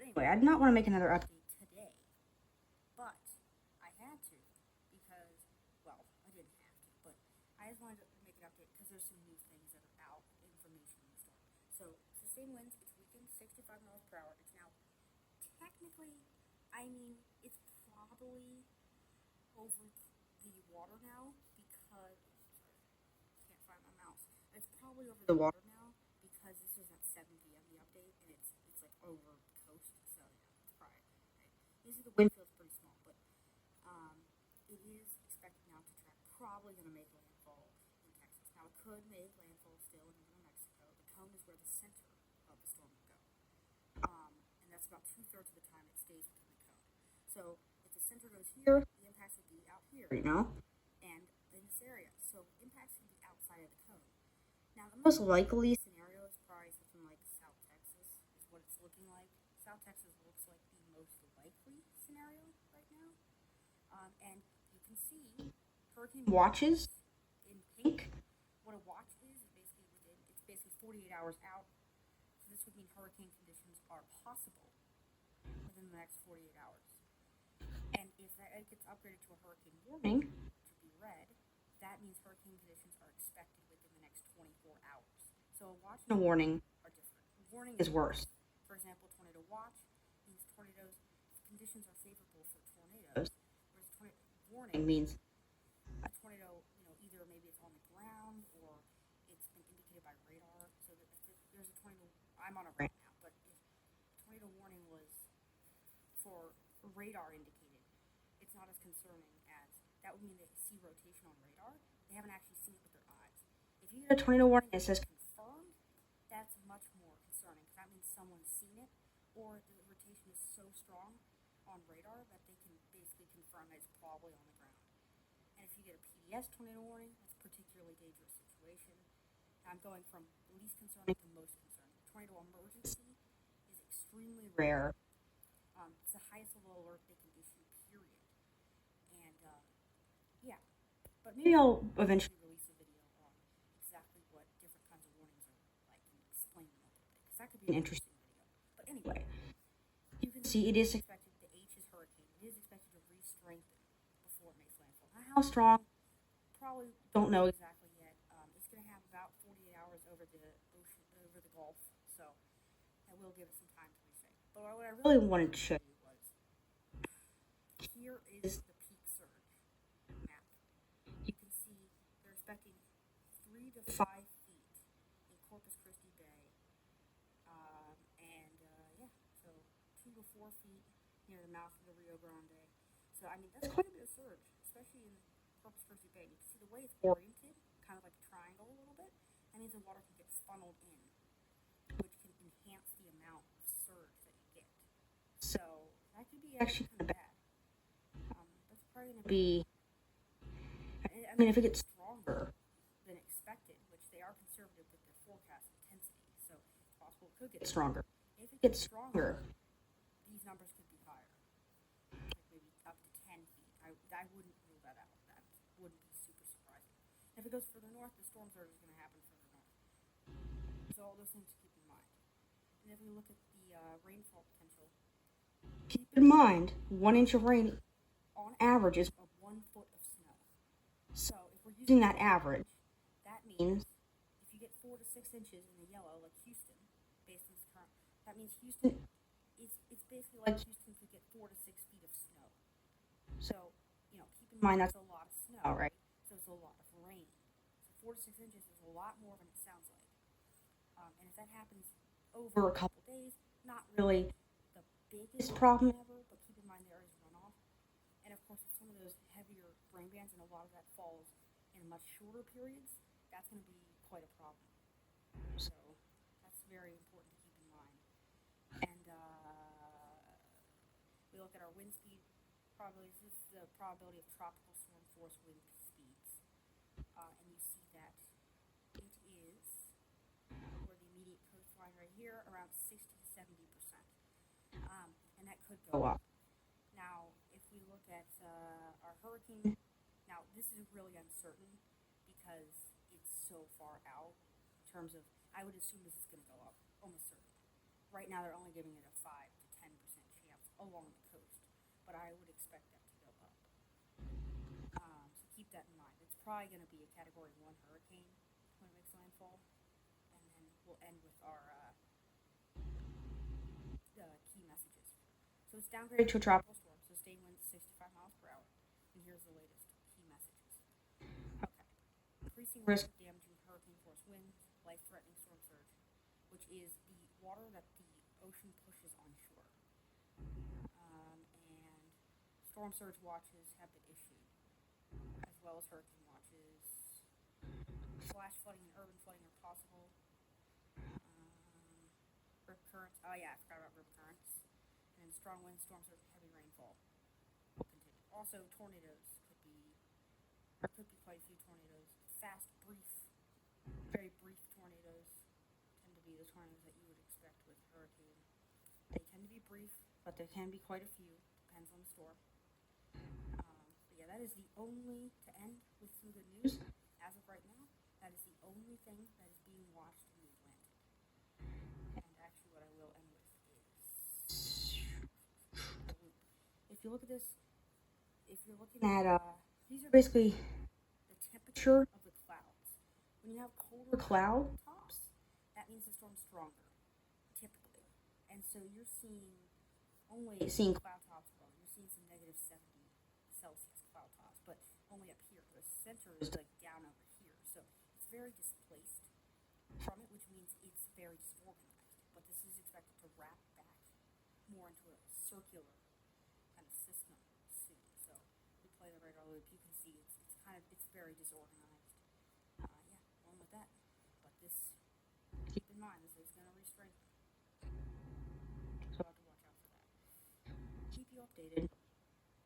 anyway, I did not want to make another update today, but I had to because, well, I didn't have to, but I just wanted to make an update because there's some new things that are out, information in the storm. So, sustained winds, it's weakened 65 miles per hour. It's now technically, it's probably over the water now because, can't find my mouse. It's probably over the water now because this is at 7 p.m. the update, and it's like over the coast, so yeah, it's probably right. Usually the wind feels pretty small, but it is expected now to track probably going to make landfall in Texas. Now it could make landfall still in New Mexico. The cone is where the center of the storm will go, and that's about 2/3 of the time it stays within the cone. So if the center goes here, the impacts would be out here, and in this area. So impacts can be outside of the cone. Now, the most likely scenario is probably something like South Texas, is what it's looking like. South Texas looks like the most likely scenario right now. And you can see hurricane watches in pink. What a watch is it's basically 48 hours out. So this would mean hurricane conditions are possible within the next 48 hours. And if that gets upgraded to a hurricane warning, to be red, that means hurricane conditions are expected within the next 24 hours. So a watch and a warning are different. A warning is worse. For example, tornado watch means conditions are favorable for tornadoes, whereas tornado warning means a tornado, either maybe it's on the ground or it's been indicated by radar. So that if there's a tornado, I'm on a rant now, but if tornado warning was for radar indicated, it's not as concerning as that would mean they see rotation on radar. They haven't actually seen it with their eyes. If you get a tornado warning that says confirmed, that's much more concerning because that means someone's seen it or the rotation is so strong on radar that they can basically confirm that it's probably on the ground. And if you get a PDS tornado warning, that's a particularly dangerous situation. I'm going from least concerning to most concerning. Tornado emergency is extremely rare. It's the highest level alert they can issue, period. And yeah, but maybe I'll eventually release a video on exactly what different kinds of warnings are like and explain them a little bit because that could be an interesting video. But anyway, you can see it is expected, the H is hurricane, it is expected to re-strengthen before it makes landfall. Now, how strong? Probably don't know exactly yet. It's going to have about 48 hours over the ocean, over the Gulf, so that will give it some time to reset. But what I really wanted to show you was here is the peak surge map. You can see they're expecting 3 to 5 feet in Corpus Christi Bay, and yeah, so 2 to 4 feet near the mouth of the Rio Grande. So that's quite a bit of surge, especially in Corpus Christi Bay. You can see the way it's oriented, kind of like a triangle a little bit. That means the water can get funneled in, which can enhance the amount of surge that you get. So that could be actually kind of bad. That's probably going to be. If it gets stronger than expected, which they are conservative with their forecast intensity, so it's possible it could get stronger. If it gets stronger, these numbers could be higher, like maybe up to 10 feet. I wouldn't rule that out. That wouldn't be super surprising. If it goes further north, the storm surge is going to happen further north. So all those things to keep in mind. And if we look at the rainfall potential, keep in mind 1 inch of rain on average is 1 foot of snow. So if we're using that average, that means if you get 4 to 6 inches in the yellow, like Houston, based on this current, that means Houston it's basically like Houston could get 4 to 6 feet of snow. So keep in mind that's a lot of snow, right? So it's a lot of rain. So 4 to 6 inches is a lot more than it sounds like. And if that happens over a couple days, not really the biggest problem ever, but keep in mind there is runoff. And of course, if some of those heavier rain bands and a lot of that falls in much shorter periods, that's going to be quite a problem. So that's very important to keep in mind. And we look at our wind speed probabilities. This is the probability of tropical storm force wind speeds. And you see that it is, for the immediate coastline right here, around 60 to 70%. And that could go up. Now, if we look at our hurricane, now this is really uncertain because it's so far out in terms of, I would assume this is going to go up, almost certainly. Right now they're only giving it a 5 to 10% along the coast, but I would expect that to go up. So keep that in mind. It's probably going to be a Category 1 hurricane when it makes landfall, and then we'll end with our key messages. So it's downgraded to a tropical storm, sustained winds 65 miles per hour, and here's the latest key messages. Okay. Increasing risk of damaging hurricane-force winds, life-threatening storm surge, which is the water that the ocean pushes on shore. And storm surge watches have been issued, as well as hurricane watches. Flash flooding and urban flooding are possible. Rip currents. Oh yeah, I forgot about rip currents. And then strong winds, storm surge, and heavy rainfall will continue. Also, tornadoes could be quite a few tornadoes. Fast, very brief tornadoes tend to be the tornadoes that you would expect with hurricane. They tend to be brief, but there can be quite a few. Depends on the storm. But yeah, that is the only, to end with some good news, as of right now, that is the only thing that is being watched in the Atlantic. And actually what I will end with is, if you look at this, if you're looking at, these are basically the temperature of the clouds. When you have colder cloud tops, that means the storm's stronger, typically. And so you're only seeing cloud tops above. You're seeing some -70 Celsius cloud tops, but only up here. The center is like down over here, so it's very displaced from it, which means it's very disorganized. But this is expected to wrap back more into a circular kind of system soon. So we play the radar loop. You can see it's very disorganized. Along with that. But this, keep in mind, this is going to re-strengthen. So I'll have to watch out for that. Keep you updated.